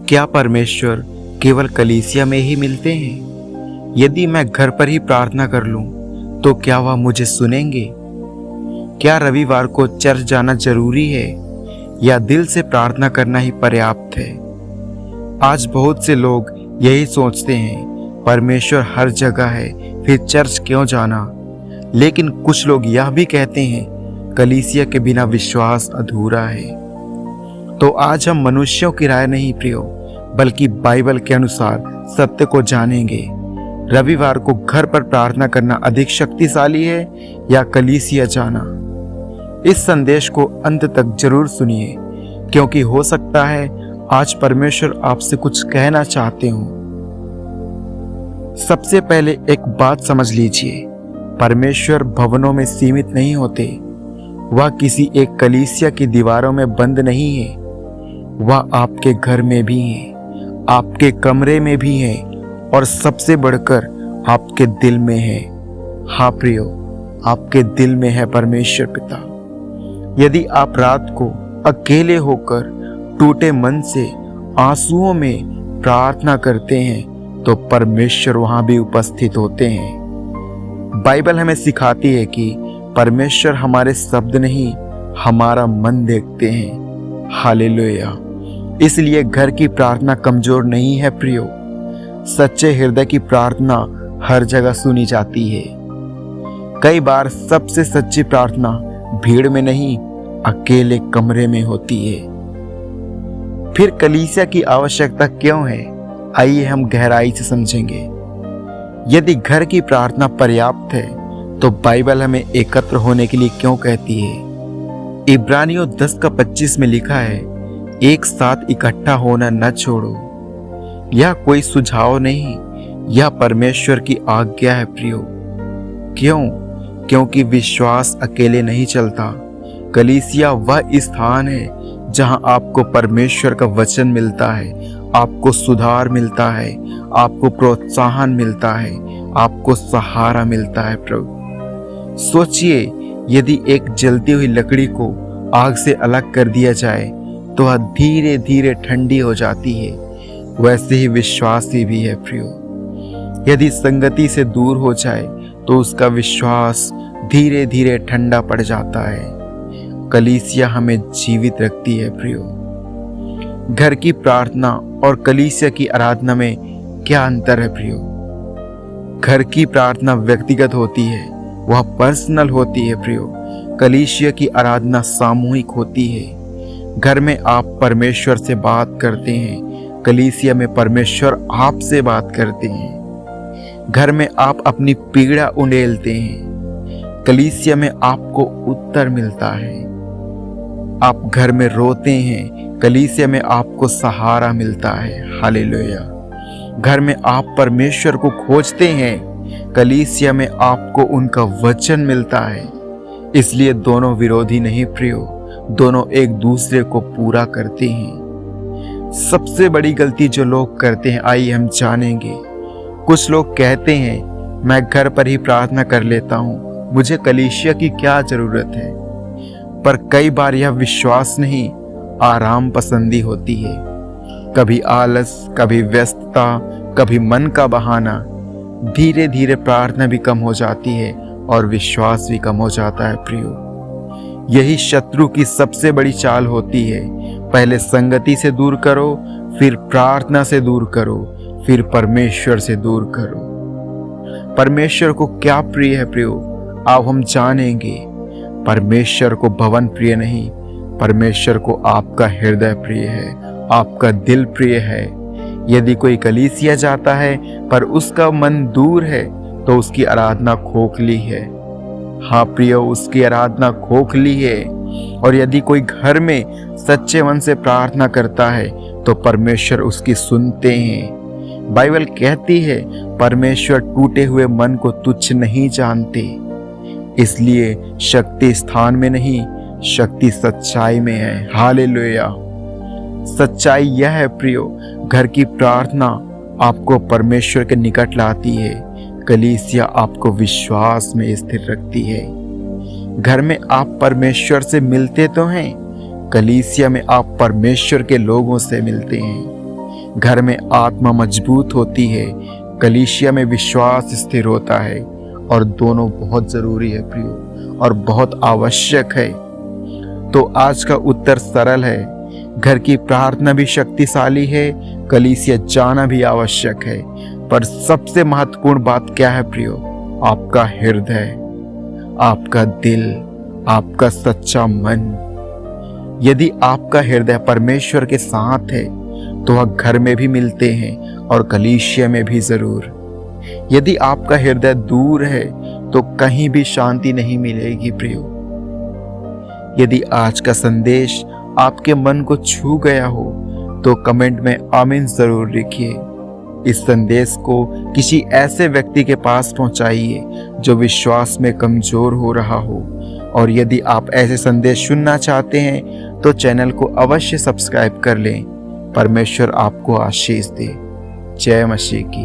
क्या परमेश्वर केवल कलीसिया में ही मिलते हैं? यदि मैं घर पर ही प्रार्थना कर लूं, तो क्या वह मुझे सुनेंगे? क्या रविवार को चर्च जाना जरूरी है या दिल से प्रार्थना करना ही पर्याप्त है? आज बहुत से लोग यही सोचते हैं, परमेश्वर हर जगह है, फिर चर्च क्यों जाना? लेकिन कुछ लोग यह भी कहते हैं, कलीसिया के बिना विश्वास अधूरा है। तो आज हम मनुष्यों की राय नहीं प्रियो, बल्कि बाइबल के अनुसार सत्य को जानेंगे। रविवार को घर पर प्रार्थना करना अधिक शक्तिशाली है या कलीसिया जाना? इस संदेश को अंत तक जरूर सुनिए, क्योंकि हो सकता है आज परमेश्वर आपसे कुछ कहना चाहते हो। सबसे पहले एक बात समझ लीजिए, परमेश्वर भवनों में सीमित नहीं होते। वह किसी एक कलीसिया की दीवारों में बंद नहीं है। वह आपके घर में भी है, आपके कमरे में भी है और सबसे बढ़कर आपके दिल में है। हाँ प्रियो, आपके दिल में है परमेश्वर पिता। यदि आप रात को अकेले होकर टूटे मन से आंसुओं में प्रार्थना करते हैं, तो परमेश्वर वहां भी उपस्थित होते हैं। बाइबल हमें सिखाती है कि परमेश्वर हमारे शब्द नहीं, हमारा मन देखते हैं। हालेलुया। इसलिए घर की प्रार्थना कमजोर नहीं है प्रियो। सच्चे हृदय की प्रार्थना हर जगह सुनी जाती है। कई बार सबसे सच्ची प्रार्थना भीड़ में नहीं, अकेले कमरे में होती है। फिर कलीसिया की आवश्यकता क्यों है? आइए हम गहराई से समझेंगे। यदि घर की प्रार्थना पर्याप्त है, तो बाइबल हमें एकत्र होने के लिए क्यों कहती है? इब्रानियों 10:25 में लिखा है, एक साथ इकट्ठा होना न छोड़ो। यह कोई सुझाव नहीं, यह परमेश्वर की आज्ञा है प्रियो। क्यों? क्योंकि विश्वास अकेले नहीं चलता। कलीसिया वह स्थान है जहां आपको परमेश्वर का वचन मिलता है, आपको सुधार मिलता है, आपको प्रोत्साहन मिलता है, आपको सहारा मिलता है। प्रभु सोचिए, यदि एक जलती हुई लकड़ी को आग से अलग कर दिया जाए तो वह धीरे धीरे ठंडी हो जाती है। वैसे ही विश्वासी भी है प्रियो। यदि संगति से दूर हो जाए तो उसका विश्वास धीरे धीरे ठंडा पड़ जाता है। कलीसिया हमें जीवित रखती है प्रियो। घर की प्रार्थना और कलीसिया की आराधना में क्या अंतर है प्रियो? घर की प्रार्थना व्यक्तिगत होती है, वह पर्सनल होती है प्रियो। कलीसिया की आराधना सामूहिक होती है। घर में आप परमेश्वर से बात करते हैं, कलीसिया में परमेश्वर आपसे बात करते हैं। घर में आप अपनी पीड़ा उंडेलते हैं, कलीसिया में आपको उत्तर मिलता है। आप घर में रोते हैं, कलीसिया में आपको सहारा मिलता है। हालेलुया। घर में आप परमेश्वर को खोजते हैं, कलीसिया में आपको उनका वचन मिलता है। इसलिए दोनों विरोधी नहीं प्रियो, दोनों एक दूसरे को पूरा करते हैं। सबसे बड़ी गलती जो लोग करते हैं, आइए हम जानेंगे। कुछ लोग कहते हैं, मैं घर पर ही प्रार्थना कर लेता हूँ, मुझे कलीसिया की क्या जरूरत है? पर कई बार यह विश्वास नहीं, आराम पसंदी होती है। कभी आलस, कभी व्यस्तता, कभी मन का बहाना। धीरे धीरे प्रार्थना भी कम हो जाती है और विश्वास भी कम हो जाता है प्रियो। यही शत्रु की सबसे बड़ी चाल होती है। पहले संगति से दूर करो, फिर प्रार्थना से दूर करो, फिर परमेश्वर से दूर करो। परमेश्वर को क्या प्रिय है प्रियो? अब हम जानेंगे। परमेश्वर को भवन प्रिय नहीं, परमेश्वर को आपका हृदय प्रिय है, आपका दिल प्रिय है। यदि कोई कलीसिया जाता है पर उसका मन दूर है, तो उसकी आराधना खोखली है। हाँ प्रियो, उसकी आराधना खोखली है। और यदि कोई घर में सच्चे मन से प्रार्थना करता है, तो परमेश्वर उसकी सुनते हैं। बाइबल कहती है, परमेश्वर टूटे हुए मन को तुच्छ नहीं जानते। इसलिए शक्ति स्थान में नहीं, शक्ति सच्चाई में है। हालेलुया। सच्चाई यह है प्रियो, घर की प्रार्थना आपको परमेश्वर के निकट लाती है, कलीसिया आपको विश्वास में स्थिर रखती है। घर में आप परमेश्वर से मिलते तो हैं, कलीसिया में आप परमेश्वर के लोगों से मिलते हैं। घर में आत्मा मजबूत होती है, कलीसिया में विश्वास स्थिर होता है, और दोनों बहुत जरूरी है प्रियो, और बहुत आवश्यक है। तो आज का उत्तर सरल है, घर की प्रार्थना भी शक्तिशाली है, कलीसिया जाना भी आवश्यक है, पर सबसे महत्वपूर्ण बात क्या है प्रियो? आपका हृदय, आपका दिल, आपका सच्चा मन। यदि आपका हृदय परमेश्वर के साथ है तो वह घर में भी मिलते हैं और कलीसिया में भी जरूर। यदि आपका हृदय दूर है तो कहीं भी शांति नहीं मिलेगी प्रियो। यदि आज का संदेश आपके मन को छू गया हो तो कमेंट में आमीन जरूर लिखिए। इस संदेश को किसी ऐसे व्यक्ति के पास पहुंचाइए जो विश्वास में कमजोर हो रहा हो। और यदि आप ऐसे संदेश सुनना चाहते हैं तो चैनल को अवश्य सब्सक्राइब कर लें। परमेश्वर आपको आशीष दे। जय मसीह की।